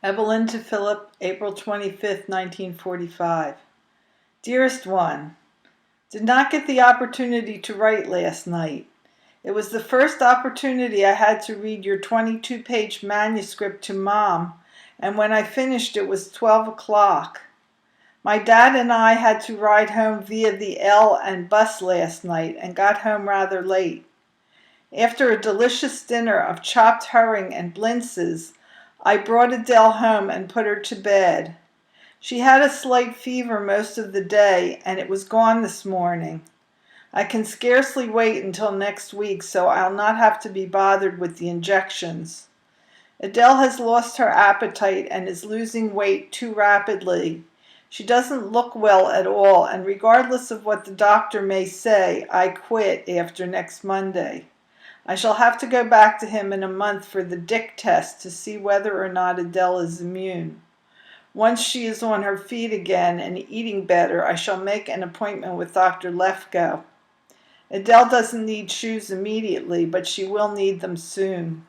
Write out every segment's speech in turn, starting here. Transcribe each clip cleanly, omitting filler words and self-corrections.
Evelyn to Philip, April 25th, 1945. Dearest one, did not get the opportunity to write last night. It was the first opportunity I had to read your 22-page manuscript to Mom, and when I finished it was 12 o'clock. My dad and I had to ride home via the L and bus last night and got home rather late. After a delicious dinner of chopped herring and blintzes, I brought Adele home and put her to bed. She had a slight fever most of the day, and it was gone this morning. I can scarcely wait until next week, so I'll not have to be bothered with the injections. Adele has lost her appetite and is losing weight too rapidly. She doesn't look well at all, and regardless of what the doctor may say, I quit after next Monday. I shall have to go back to him in a month for the Dick test to see whether or not Adele is immune. Once she is on her feet again and eating better, I shall make an appointment with Dr. Lefko. Adele doesn't need shoes immediately, but she will need them soon.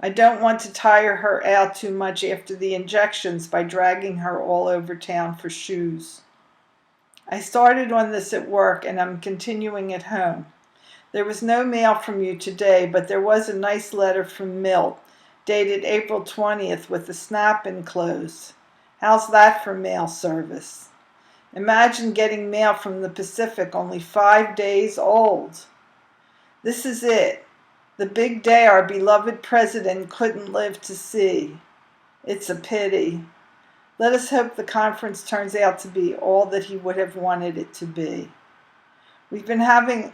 I don't want to tire her out too much after the injections by dragging her all over town for shoes. I started on this at work and I'm continuing at home. There was no mail from you today, but there was a nice letter from Milt, dated April 20th with a snap enclosed. How's that for mail service? Imagine getting mail from the Pacific only 5 days old. This is it, the big day our beloved president couldn't live to see. It's a pity. Let us hope the conference turns out to be all that he would have wanted it to be. We've been having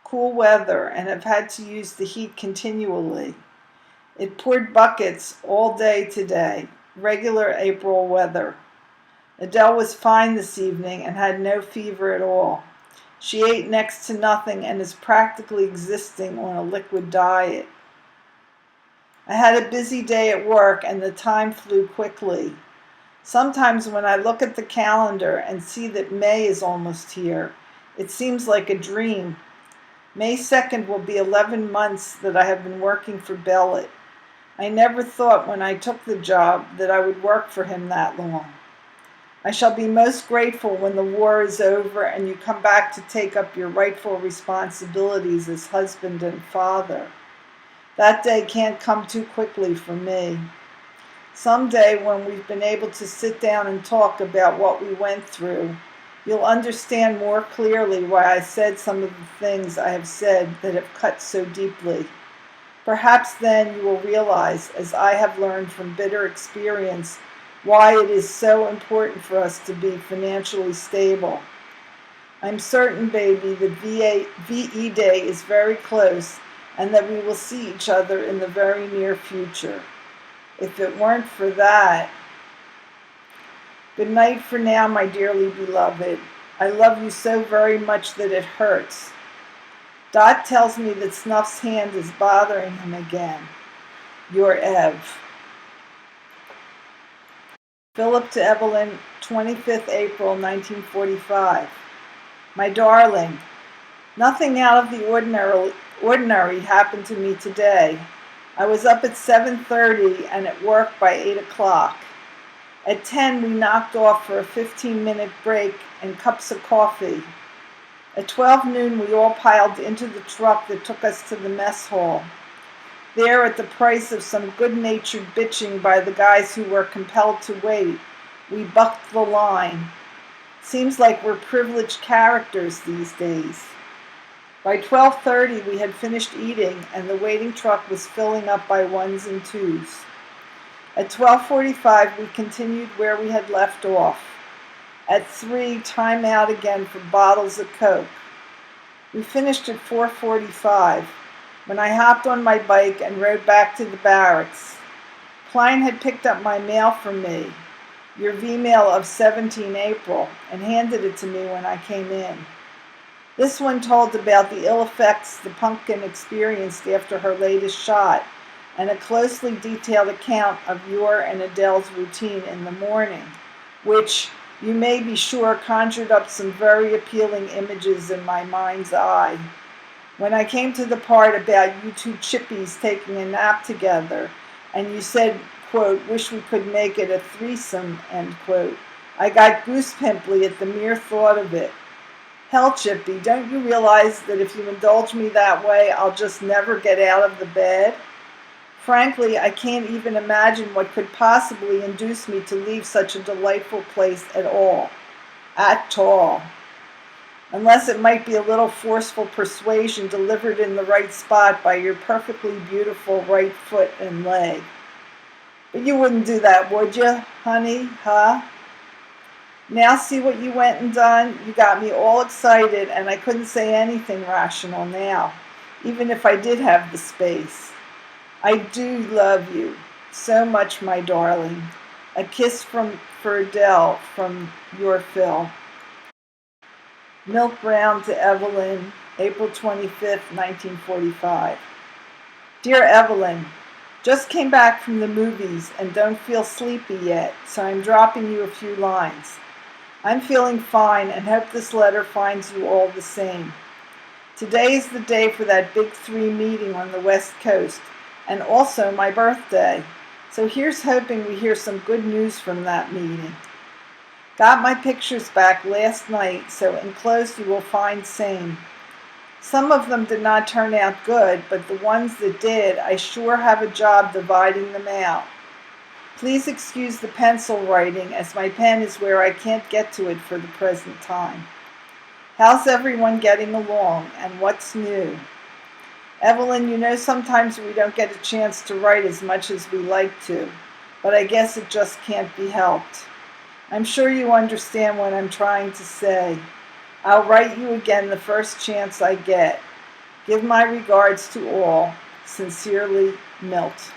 cool weather and have had to use the heat continually. It poured buckets all day today, regular April weather. Adele was fine this evening and had no fever at all. She ate next to nothing and is practically existing on a liquid diet. I had a busy day at work and the time flew quickly. Sometimes when I look at the calendar and see that May is almost here, it seems like a dream. May 2nd will be 11 months that I have been working for Bellet. I never thought when I took the job that I would work for him that long. I shall be most grateful when the war is over and you come back to take up your rightful responsibilities as husband and father. That day can't come too quickly for me. Someday when we've been able to sit down and talk about what we went through, you'll understand more clearly why I said some of the things I have said that have cut so deeply. Perhaps then you will realize, as I have learned from bitter experience, why it is so important for us to be financially stable. I'm certain, baby, that VE Day is very close and that we will see each other in the very near future. If it weren't for that... Good night for now, my dearly beloved. I love you so very much that it hurts. Dot tells me that Snuff's hand is bothering him again. Your Ev. Philip to Evelyn, 25th April, 1945. My darling, nothing out of the ordinary happened to me today. I was up at 7:30 and at work by 8 o'clock. At 10, we knocked off for a 15-minute break and cups of coffee. At 12 noon, we all piled into the truck that took us to the mess hall. There, at the price of some good-natured bitching by the guys who were compelled to wait, we bucked the line. Seems like we're privileged characters these days. By 12:30, we had finished eating, and the waiting truck was filling up by ones and twos. At 12:45, we continued where we had left off. At 3, time out again for bottles of Coke. We finished at 4:45, when I hopped on my bike and rode back to the barracks. Klein had picked up my mail from me, your V-mail of 17 April, and handed it to me when I came in. This one told about the ill effects the pumpkin experienced after her latest shot, and a closely detailed account of your and Adele's routine in the morning, which, you may be sure, conjured up some very appealing images in my mind's eye. When I came to the part about you two chippies taking a nap together, and you said, quote, wish we could make it a threesome, end quote. I got goose pimply at the mere thought of it. Hell, Chippy, don't you realize that if you indulge me that way, I'll just never get out of the bed? Frankly, I can't even imagine what could possibly induce me to leave such a delightful place at all. At all. Unless it might be a little forceful persuasion delivered in the right spot by your perfectly beautiful right foot and leg. But you wouldn't do that, would you, honey, huh? Now see what you went and done? You got me all excited, and I couldn't say anything rational now, even if I did have the space. I do love you so much, my darling. A kiss for Adele from your Phil. Milk Brown to Evelyn, April 25th, 1945. Dear Evelyn, just came back from the movies and don't feel sleepy yet, so I'm dropping you a few lines. I'm feeling fine and hope this letter finds you all the same. Today is the day for that Big 3 meeting on the West Coast, and also my birthday. So here's hoping we hear some good news from that meeting. Got my pictures back last night, so enclosed you will find same. Some of them did not turn out good, but the ones that did, I sure have a job dividing them out. Please excuse the pencil writing, as my pen is where I can't get to it for the present time. How's everyone getting along, and what's new? Evelyn, you know sometimes we don't get a chance to write as much as we like to, but I guess it just can't be helped. I'm sure you understand what I'm trying to say. I'll write you again the first chance I get. Give my regards to all. Sincerely, Milt.